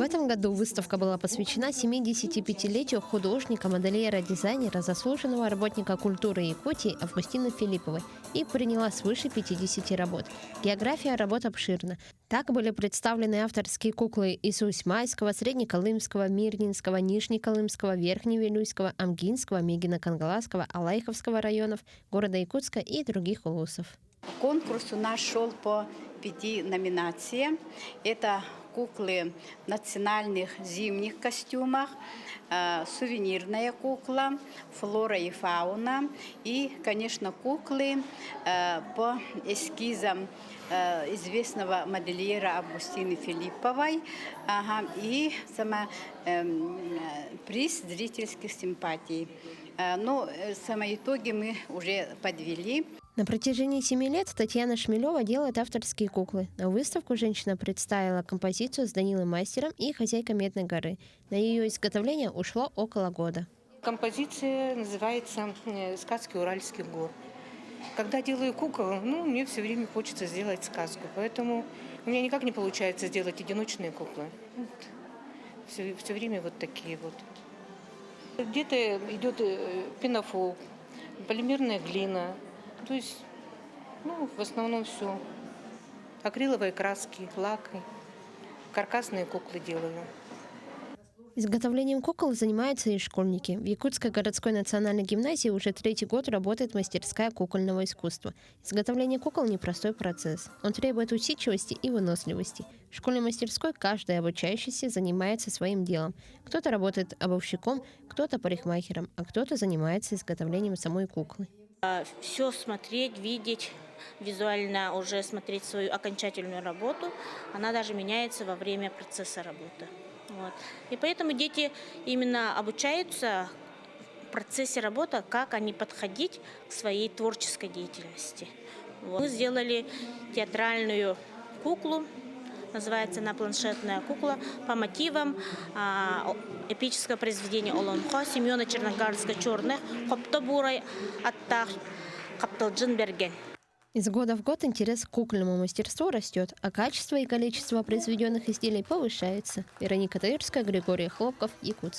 В этом году выставка была посвящена 75-летию художника, модельера, дизайнера, заслуженного работника культуры Якутии Августины Филипповой и приняла свыше 50 работ. География работ обширна. Так были представлены авторские куклы из Усть-Майского, Среднеколымского, Мирнинского, Нижнеколымского, Верхневилюйского, Амгинского, Мегино-Кангаласского, Алайховского районов, города Якутска и других улусов. Конкурс у нас шел по 5 номинациям. Это куклы в национальных зимних костюмах, сувенирная кукла, флора и фауна и, конечно, куклы по эскизам известного модельера Августины Филипповой и приз зрительских симпатий. Но самые итоги мы уже подвели. На протяжении 7 лет Татьяна Шмелева делает авторские куклы. На выставку женщина представила композицию с Данилой Мастером и хозяйкой Медной горы. На ее изготовление ушло около года. Композиция называется «Сказки Уральских гор». Когда делаю кукол, мне все время хочется сделать сказку, поэтому у меня никак не получается сделать одиночные куклы. Все время вот такие вот. Где-то идет пенофол, полимерная глина, то есть, в основном все. Акриловые краски, лаки, каркасные куклы делаю. Изготовлением кукол занимаются и школьники. В Якутской городской национальной гимназии уже 3-й год работает мастерская кукольного искусства. Изготовление кукол – непростой процесс. Он требует усидчивости и выносливости. В школьной мастерской каждый обучающийся занимается своим делом. Кто-то работает обувщиком, кто-то парикмахером, а кто-то занимается изготовлением самой куклы. Все смотреть, видеть, визуально уже смотреть свою окончательную работу, она даже меняется во время процесса работы. И поэтому дети именно обучаются в процессе работы, как они подходить к своей творческой деятельности. Мы сделали театральную куклу, называется она планшетная кукла, по мотивам эпического произведения Олонхо Семена Черногорска-Черных «Хоптобурай аттах Хапталджин Берген». Из года в год интерес к кукольному мастерству растет, а качество и количество произведенных изделий повышается. Вероника Таирская, Григорий Хлопков, Якутск.